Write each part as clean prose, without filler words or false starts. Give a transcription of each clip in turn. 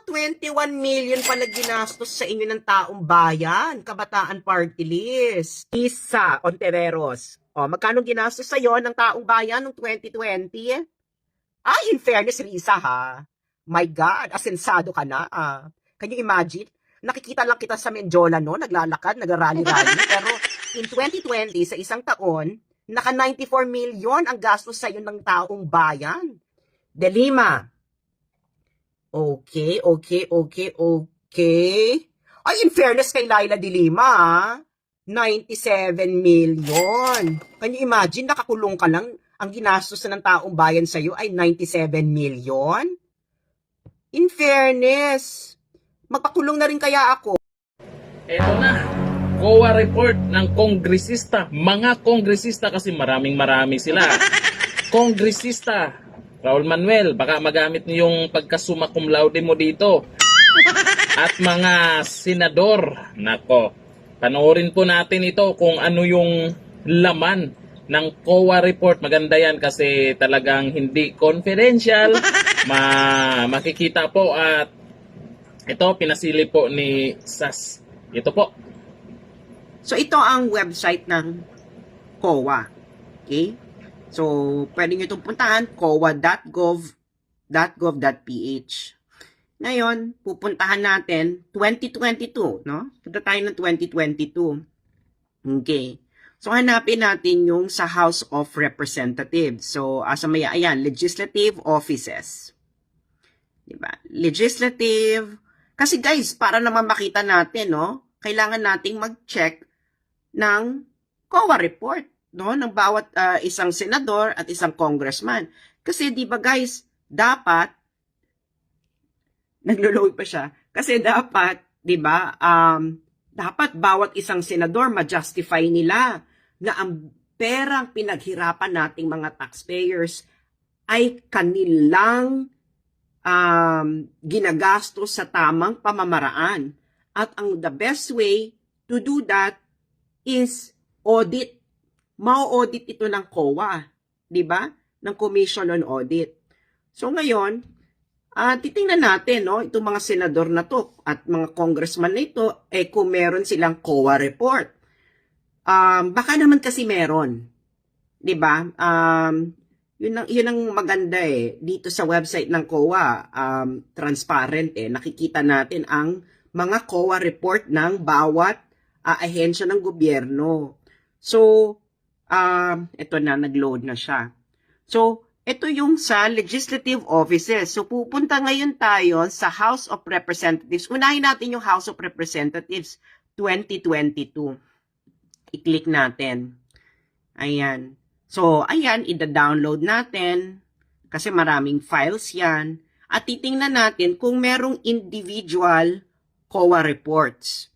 21 million pala ginastos sa inyo ng taong bayan, Kabataan Party List. Isa, Ontiveros. O, magkano ginastos sa'yo ng taong bayan noong 2020? Ay, in fairness, Risa, ha? My God, asensado ka na, ah. Can you imagine? Nakikita lang kita sa Menjola, no? Naglalakad, nagrally-rally. Pero in 2020, sa isang taon, naka 94 million ang gastos sa'yo ng taong bayan. De Lima. Okay. Ay, in fairness kay Laila de Lima, 97 million. Can you imagine, nakakulong ka lang, ang ginastos ng taong bayan sa'yo ay 97 million? In fairness, magpakulong na rin kaya ako. Eto na, COA report ng kongresista. Mga kongresista kasi marami sila. Kongresista, Raul Manuel, baka magamit niyo yung pagkasumma cum laude mo dito. At mga senador, nako, panoorin po natin ito kung ano yung laman ng COA report. Maganda yan kasi talagang hindi confidential. Makikita po at ito pinasili po ni SAS. Ito po. So, ito ang website ng COA. Okay? So, pwede nyo itong puntahan, coa.gov.ph. Ngayon, pupuntahan natin 2022, no? Punta tayo ng 2022. Okay. So, hanapin natin yung sa House of Representatives. So, asa maya, ayan, legislative offices. Diba? Legislative. Kasi guys, para naman makita natin, no? Kailangan nating mag-check ng COA report, no? Ng bawat isang senador at isang congressman. Kasi, di ba guys, dapat, naglo-load pa siya, kasi dapat, di ba, dapat bawat isang senador ma-justify nila na ang perang pinaghirapan nating mga taxpayers ay kanilang ginagastos sa tamang pamamaraan. At ang the best way to do that is audit. Mau-audit ito ng COA, di ba? Ng Commission on Audit. So ngayon, titingnan natin, no, itong mga senador na to at mga congressman na ito, kung meron silang COA report. Baka naman kasi meron. 'Di ba? Yun ang maganda dito sa website ng COA, transparent nakikita natin ang mga COA report ng bawat ahensya ng gobyerno. So, ito na, nag-load na siya. So, ito yung sa legislative offices. So, pupunta ngayon tayo sa House of Representatives. Unahin natin yung House of Representatives 2022. I-click natin. Ayan. So, ayan, ida-download natin. Kasi maraming files yan. At titingnan natin kung merong individual COA reports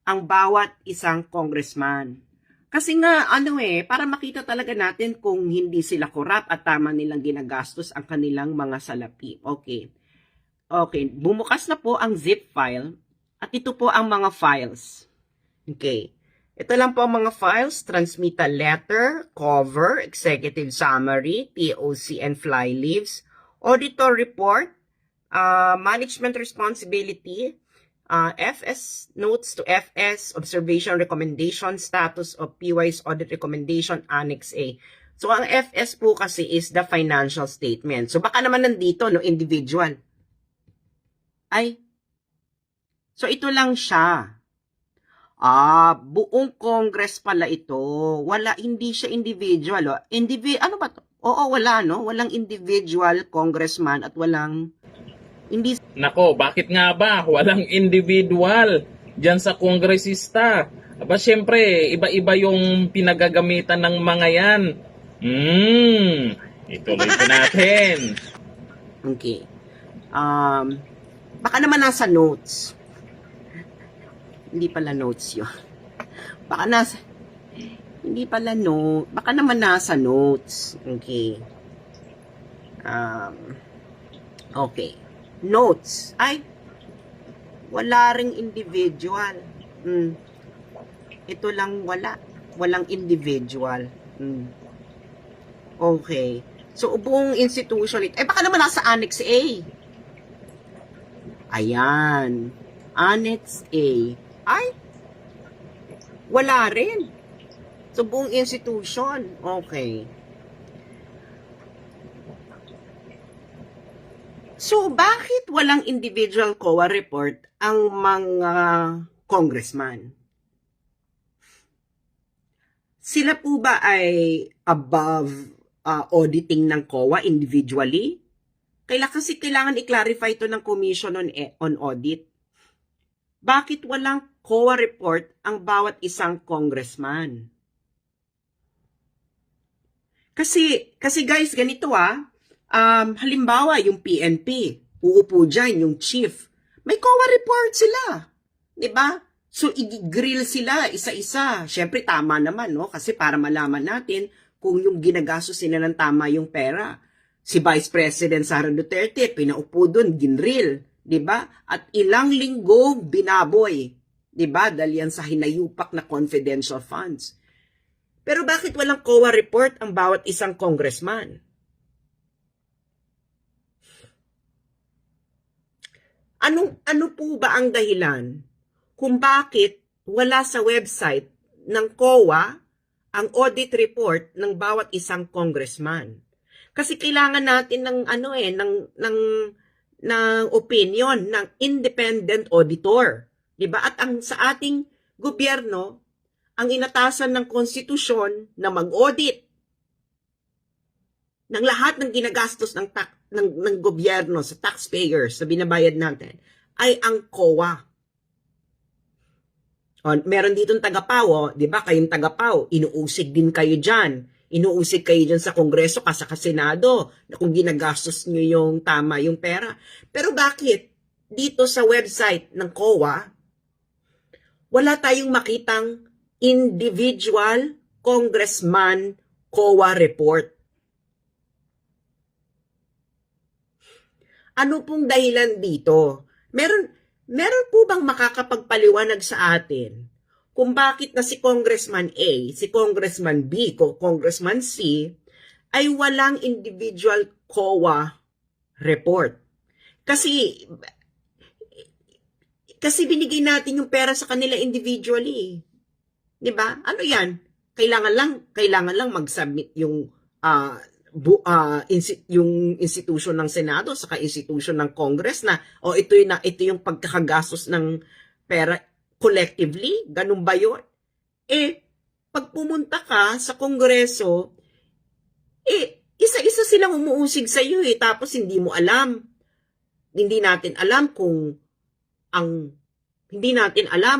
ang bawat isang congressman. Kasi nga, para makita talaga natin kung hindi sila korap at tama nilang ginagastos ang kanilang mga salapi. Okay. Okay, bumukas na po ang zip file at ito po ang mga files. Okay. Ito lang po ang mga files, transmittal letter, cover, executive summary, TOC and fly leaves, auditor report, management responsibility, FS, notes to FS, observation recommendation, status of PY's audit recommendation, Annex A. So, ang FS po kasi is the financial statement. So, baka naman nandito, no, individual. Ay, so ito lang siya. Buong Congress pala ito. Hindi siya individual. Ano ba to? Oo, wala, no? Walang individual congressman at walang Nako, bakit nga ba walang individual dyan sa kongresista? Aba, syempre, iba-iba yung pinagagamitan ng mga yan. Ituloy po natin. Okay. Baka naman nasa notes. Hindi pala notes yun. Baka naman nasa notes. Okay. Okay. Notes. Ay, wala ring individual. Ito lang wala. Walang individual. Okay. So, buong institution ito. Baka naman nasa Annex A. Ayan. Annex A. Ay, wala rin. So, buong institution. Okay. So, bakit walang individual COA report ang mga congressman? Sila po ba ay above auditing ng COA individually? Kasi kailangan i-clarify ito ng Commission on Audit. Bakit walang COA report ang bawat isang congressman? Kasi guys, ganito halimbawa yung PNP, uupo dyan yung chief. May COA report sila. 'Di ba? So, i-grill sila isa-isa. Siyempre, tama naman, no? Kasi para malaman natin kung yung ginagastos nila ng tama yung pera. Si Vice President Sara Duterte, pinaupo doon, ginrill. 'Di ba? At ilang linggo, binaboy. 'Di ba? Dahil yan sa hinayupak na confidential funds. Pero bakit walang COA report ang bawat isang congressman? Ano po ba ang dahilan kung bakit wala sa website ng COA ang audit report ng bawat isang congressman? Kasi kailangan natin ng ng opinion ng independent auditor, 'di ba? At sa ating gobyerno, ang inatasan ng konstitusyon na mag-audit ng lahat ng ginagastos ng gobyerno sa taxpayers sa binabayad natin ay ang COA. Meron ditong taga-PAW, 'di ba? Kayong taga-PAW, inuusig din kayo diyan. Inuusig kayo diyan sa Kongreso kasi sa Senado na kung ginagastos niyo yung tama yung pera. Pero bakit dito sa website ng COA wala tayong makitang individual congressman COA report? Ano pong dahilan dito? Meron po bang makakapagpaliwanag sa atin kung bakit na si Congressman A, si Congressman B, Congressman C ay walang individual COA report? Kasi binigay natin yung pera sa kanila individually. 'Di ba? Ano 'yan? Kailangan lang mag-submit yung yung institution ng Senado saka institution ng Congress na ito yung pagkakagastos ng pera collectively, ganun ba yun? Pag pumunta ka sa Kongreso, isa-isa silang umuusig sa iyo tapos hindi mo alam. Hindi natin alam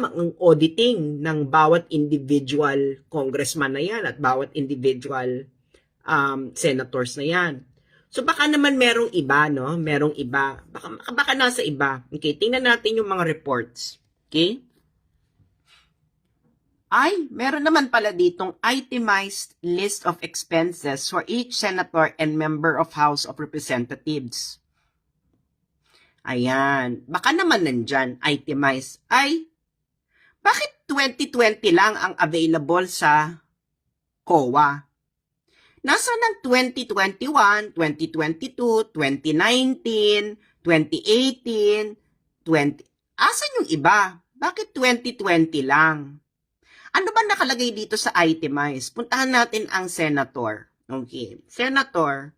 ang auditing ng bawat individual congressman na yan at bawat individual senators na yan. So baka naman merong iba, no? Merong iba. Baka nasa iba. Okay, tingnan natin yung mga reports. Okay? Meron naman pala ditong itemized list of expenses for each senator and member of House of Representatives. Ayan. Baka naman nandyan, itemized. Bakit 2020 lang ang available sa COA? Nasa ng 2021, 2022, 2019, 2018, asan yung iba? Bakit 2020 lang? Ano ba nakalagay dito sa itemized? Puntahan natin ang senator. Okay. Senator.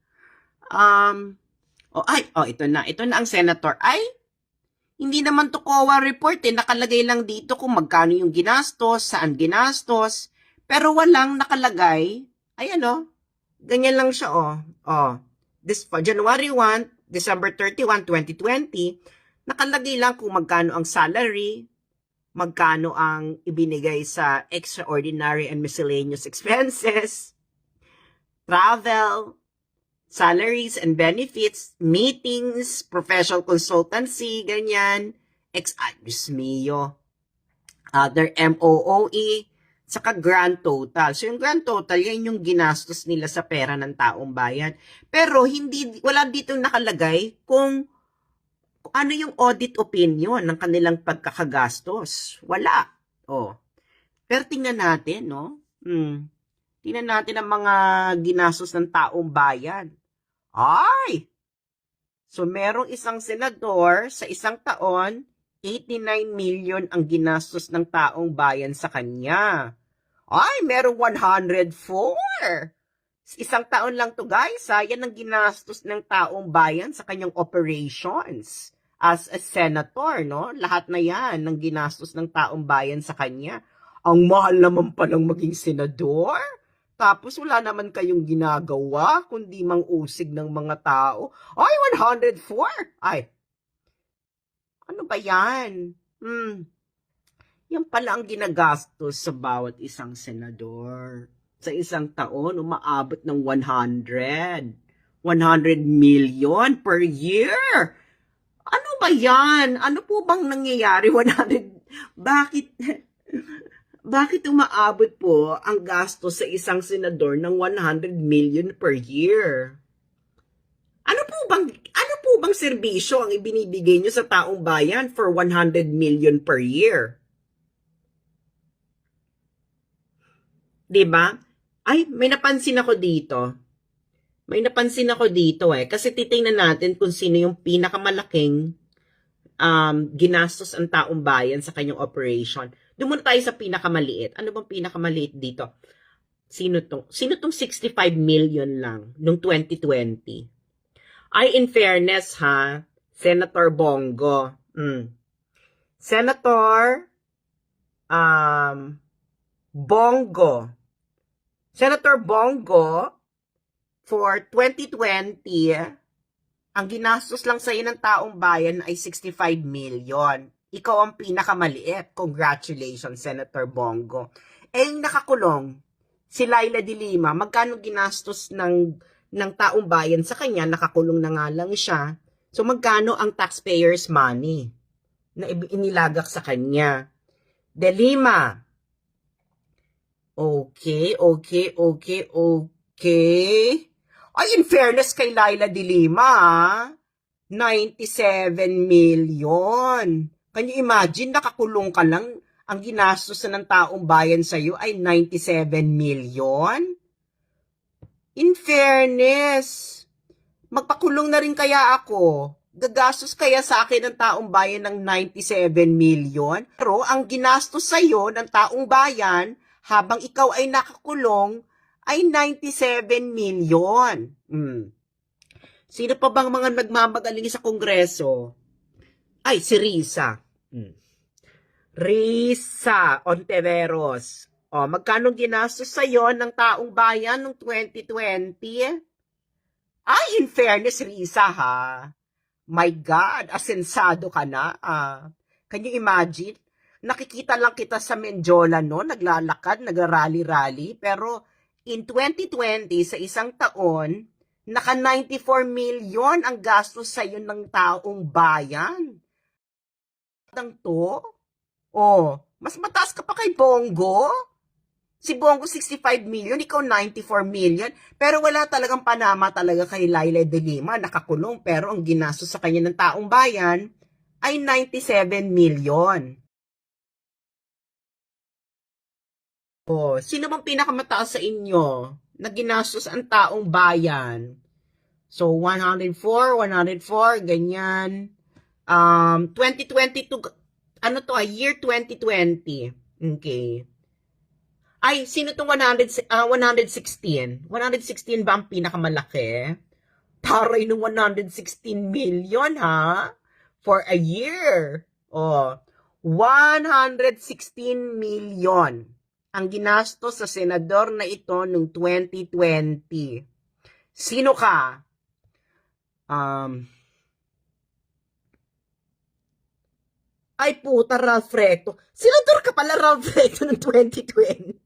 Ito na. Ito na ang senator. Hindi naman to COA report Nakalagay lang dito kung magkano yung ginastos, saan ginastos. Pero walang nakalagay. Ayan ganyan lang siya This January 1, December 31, 2020, nakalagay lang kung magkano ang salary, magkano ang ibinigay sa extraordinary and miscellaneous expenses, travel, salaries and benefits, meetings, professional consultancy, ganyan, Diyos mio, other MOOE, saka grand total. So yung grand total, yan yung ginastos nila sa pera ng taong bayan. Pero wala dito nakalagay kung ano yung audit opinion ng kanilang pagkakagastos. Wala. Pero tingnan natin, no? Tingnan natin ang mga ginastos ng taong bayan. So, merong isang senador sa isang taon, 89 million ang ginastos ng taong bayan sa kanya. Ay, merong 104. Isang taon lang to guys, yan ang ginastos ng taong bayan sa kanyang operations as a senator, no? Lahat na yan ng ginastos ng taong bayan sa kanya. Ang mahal naman palang maging senador. Tapos wala naman kayong ginagawa kundi mang-usig ng mga tao. Ay, 104! Ay, ano ba yan? Yan pala ang ginagastos sa bawat isang senador. Sa isang taon, umaabot ng 100. 100 million per year. Ano ba yan? Ano po bang nangyayari? 100? Bakit umaabot po ang gastos sa isang senador ng 100 million per year? Ano po bang serbisyo ang ibinibigay nyo sa taong bayan for 100 million per year? 'Di ba? Ay, may napansin ako dito. Kasi titingnan natin kung sino yung pinakamalaking ginastos ang taong bayan sa kanyang operation. Doon muna tayo sa pinakamaliit. Ano bang pinakamaliit dito? Sino tong 65 million lang noong 2020? Ay, in fairness Senator Bongo. Senator Bongo. Senator Bongo, for 2020, ang ginastos lang sa ng taong bayan ay 65 million. Ikaw ang pinakamaliit. Congratulations, Senator Bongo. Yung nakakulong, si Laila de Lima, magkano ginastos ng taong bayan sa kanya? Nakakulong na nga lang siya. So, magkano ang taxpayers' money na inilagak sa kanya? De Lima. Okay. Ay, in fairness kay Laila de Lima, 97 million. Can you imagine, nakakulong ka lang, ang ginastos ng taong bayan sa'yo ay 97 million? In fairness, magpakulong na rin kaya ako. Gagastos kaya sa akin ng taong bayan ng 97 million? Pero ang ginastos sa'yo ng taong bayan, habang ikaw ay nakakulong, ay 97 million. Sino pa bang mga nagmamagaling sa Kongreso? Ay, si Risa. Risa Ontiveros. Magkano ginastos sa'yo ng taong bayan noong 2020? Ay, in fairness, Risa, My God, asensado ka na. Can you imagine? Nakikita lang kita sa Menjola, no? Naglalakad, nagrarally-rally, pero in 2020, sa isang taon, naka 94 million ang gastos sa iyo ng taong bayan. Mas mataas ka pa kay Bongo. Si Bongo 65 million, ikaw 94 million. Pero wala talagang panama talaga kay Laila de Lima, nakakulong. Pero ang ginastos sa kanya ng taong bayan ay 97 million. Sino bang pinakamataas sa inyo na ginastos ang taong bayan? So, 104, ganyan. 2022, year 2020. Okay. Ay, sino itong 116? 116 ba ang pinakamalaki? Taray ng 116 million, for a year. 116 million ang ginastos sa senador na ito noong 2020. Sino ka? Ay puta, Ralph Recto. Senador ka pala, Ralph Recto, noong 2020.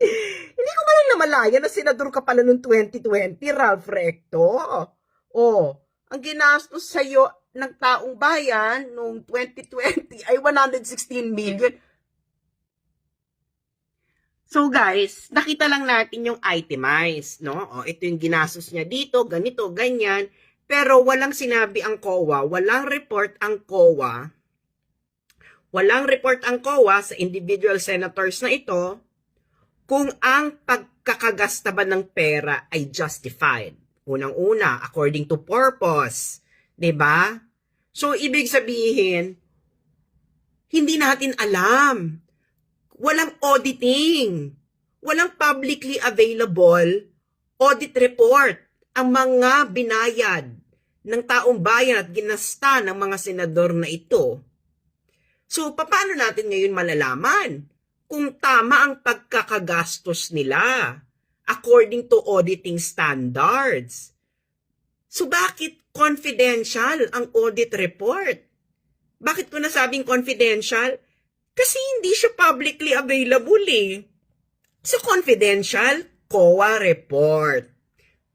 Hindi ko malang namalaya na senador ka pala noong 2020, Ralph Recto. Ang ginastos sa'yo ng taong bayan noong 2020 ay 116 million. So guys, nakita lang natin yung itemized, no? Ito yung ginastos niya dito, ganito, ganyan. Pero walang sinabi ang COA, walang report ang COA sa individual senators na ito kung ang pagkakagasta ba ng pera ay justified. Unang-una, according to purpose. 'Di ba? So, ibig sabihin, hindi natin alam. Walang auditing. Walang publicly available audit report ang mga binayad ng taong bayan at ginasta ng mga senador na ito. So, paano natin ngayon malalaman kung tama ang pagkakagastos nila according to auditing standards? So, bakit confidential ang audit report? Bakit ko nasabing confidential? Kasi hindi siya publicly available eh. So, confidential COA report.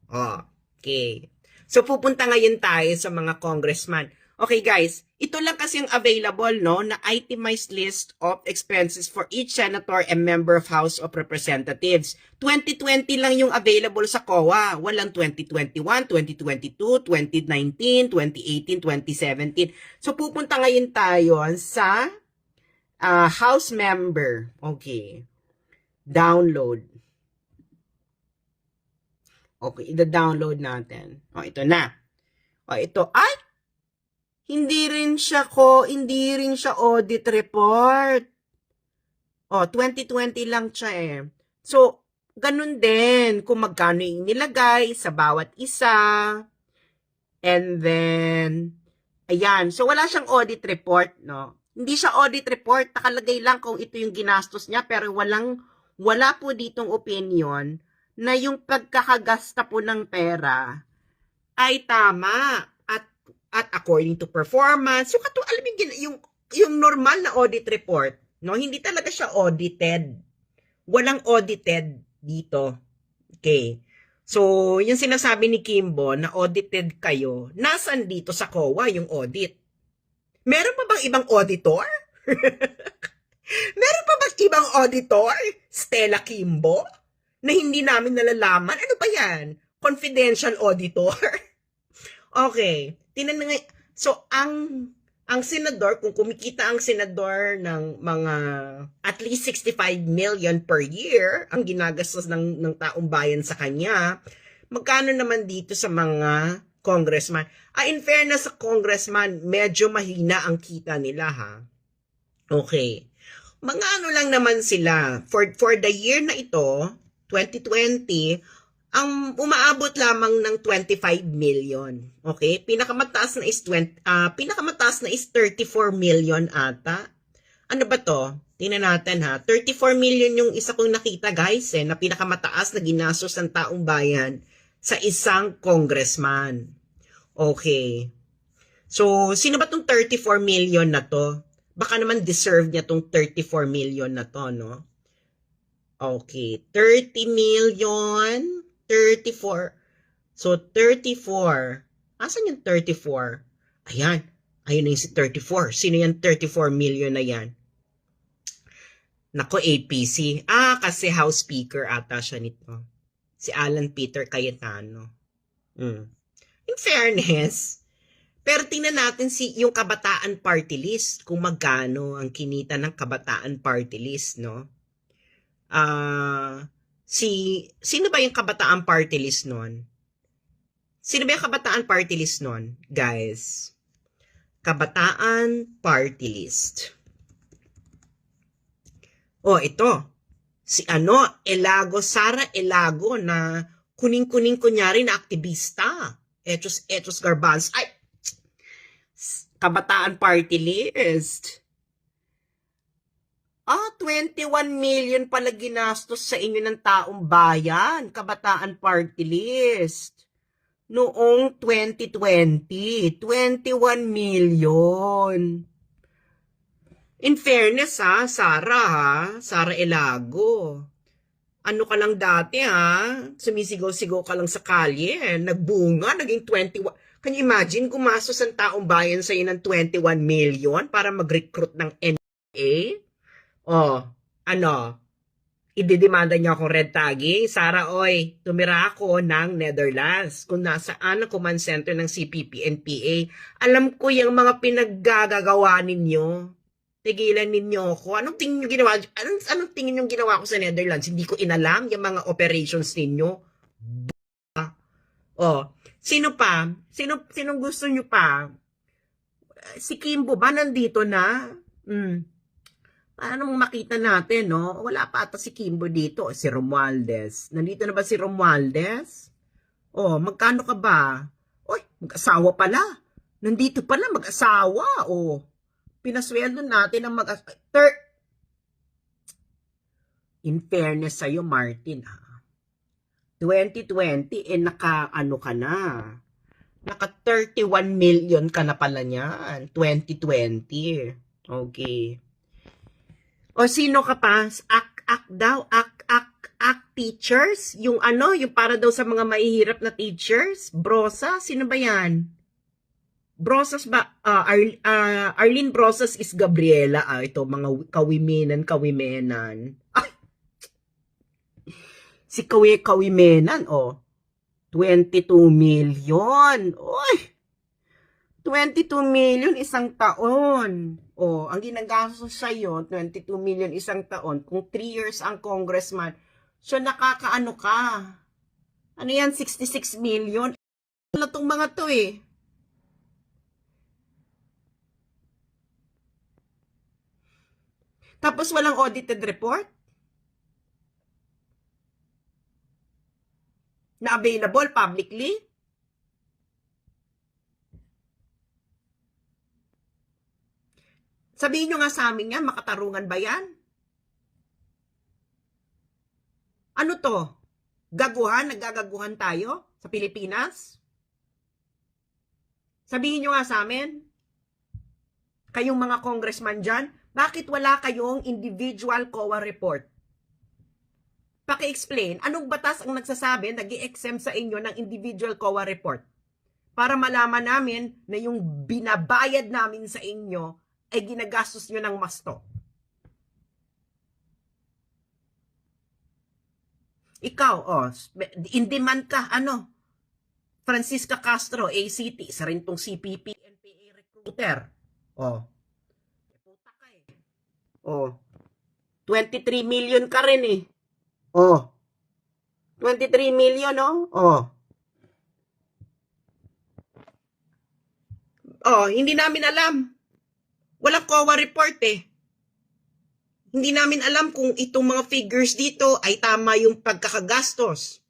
Okay. So, pupunta ngayon tayo sa mga congressman. Okay guys, ito lang kasi ang available no, na itemized list of expenses for each senator and member of House of Representatives. 2020 lang yung available sa COA. Walang 2021, 2022, 2019, 2018, 2017. So, pupunta ngayon tayo sa House member. Okay. Download. Okay, ida-download natin. Ito na. Ito. Ay! Hindi rin siya audit report. 2020 lang siya eh. So, ganun din kung magkano yung nilagay sa bawat isa. And then, ayan. So, wala siyang audit report, no? Hindi siya audit report. Nakalagay lang kung ito yung ginastos niya, pero wala po ditong opinion na yung pagkakagasta po ng pera ay tama at according to performance. So, alam yung normal na audit report, no? Hindi talaga siya audited. Walang audited dito. Okay. So, yung sinasabi ni Kimbo na audited kayo, nasan dito sa COA yung audit? Meron pa bang ibang auditor? Meron pa bang ibang auditor? Stella Kimbo? Na hindi namin nalalaman? Ano ba yan? Confidential auditor? Okay. Tinan na nga. So, ang senador, kung kumikita ang senador ng mga at least 65 million per year, ang ginagastos ng taong bayan sa kanya, magkano naman dito sa mga congressman? In fairness sa congressman, medyo mahina ang kita nila ha. Okay. Mga ano lang naman sila, for the year na ito, 2020, ang umaabot lamang ng 25 million. Okay? Pinakamataas na is 34 million ata. Ano ba to? Tingnan natin ha. 34 million yung isa kong nakita guys na pinakamataas na ginastos ng taong bayan sa isang congressman. Okay. So, sino ba tong 34 million na to? Baka naman deserve niya tong 34 million na to, no? Okay. 30 million, 34. So, 34. Asan yung 34? Ayan. Ayun na yung si 34. Sino yung 34 million na yan? Nako, APC. Kasi House Speaker ata siya nito. Si Alan Peter Cayetano. In fairness, pero tingnan natin yung Kabataan Party List, kung magkano ang kinita ng Kabataan Party List, no? Sino ba yung Kabataan Party List nun? Sino ba yung Kabataan Party List nun, guys? Kabataan Party List. Ito. Si Elago, Sara Elago na kuning-kuning kunyari na aktivista. Etos Garbans. Ay! Kabataan Party List. 21 million pala ginastos sa inyo ng taong bayan. Kabataan Party List. Noong 2020. 21 million. In fairness Sara Elago. Ano ka lang dati sumisigaw-sigaw ka lang sa kalye, nagbunga, naging 21. Can you imagine, gumastos ang taong bayan sa ng 21 million para mag-recruit ng NPA? Ididemanda niya akong red tagging? Sara, tumira ako ng Netherlands. Kung nasaan ang command center ng CPP-NPA, alam ko yung mga pinaggagawa ninyo. Tigilan ninyo ako. Anong tingin nyo ginawa? Anong tingin nyo ginawa ko sa Netherlands? Hindi ko inalam yung mga operations ninyo. Oh, sino pa? Sinong gusto nyo pa? Si Kimbo ba nandito na? Paano makita natin, no? Wala pa ata si Kimbo dito. Si Romualdez. Nandito na ba si Romualdez? Oh, magkano ka ba? Oy, mag-asawa pala. Nandito pala, mag-asawa. Oh, pinasweldo natin ang In fairness sa'yo, Martin, ha? 2020, naka-ano ka na? Naka 31 million ka na pala niyan. 2020. Okay. O sino ka pa? Act teachers? Yung yung para daw sa mga mahihirap na teachers? Brosa? Sino ba yan? Brosas ba? Arlene Brosas is Gabriela. Ito, mga kawimenan. Ay! Si kawimenan, 22 million. Oy! 22 million isang taon. Ang ginagastos sa'yo, 22 million isang taon. Kung 3 years ang congressman, so nakakaano ka? Ano yan, 66 million? Ano tong mga to eh? Tapos walang audited report? Na available publicly? Sabihin nyo nga sa amin yan, makatarungan ba yan? Ano to? Gaguhan? Naggagaguhan tayo sa Pilipinas? Sabihin nyo nga sa amin, kayong mga congressman dyan, bakit wala kayong individual COA report? Paki-explain, anong batas ang nagsasabi nag-i-exempt sa inyo ng individual COA report? Para malaman namin na yung binabayad namin sa inyo ay ginagastos nyo ng masto. Ikaw, in demand ka, Francisca Castro, ACT, isa rin tong CPP, NPA recruiter. Puta ka eh. 23 million ka rin eh. 23 million, hindi namin alam. Walang COA report eh. Hindi namin alam kung itong mga figures dito ay tama yung pagkakagastos.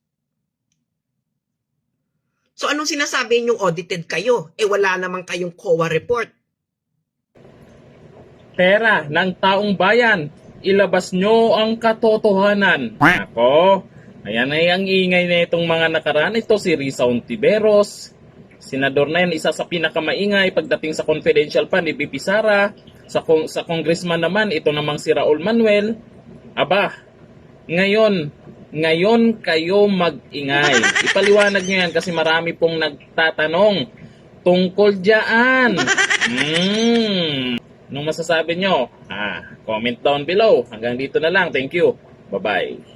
So anong sinasabi ninyong audited kayo? Wala naman kayong COA report. Pera ng taong bayan, ilabas nyo ang katotohanan. Ako, ayan ay ang ingay na itong mga nakaraan. Ito si Risa Ontiveros, senador na yan, isa sa pinakamaingay pagdating sa confidential fund ni BP Sara. Sa congressman naman, ito namang si Raul Manuel. Aba, ngayon kayo mag-ingay. Ipaliwanag nyo yan kasi marami pong nagtatanong tungkol dyan. Anong masasabi nyo? Comment down below. Hanggang dito na lang. Thank you. Bye-bye.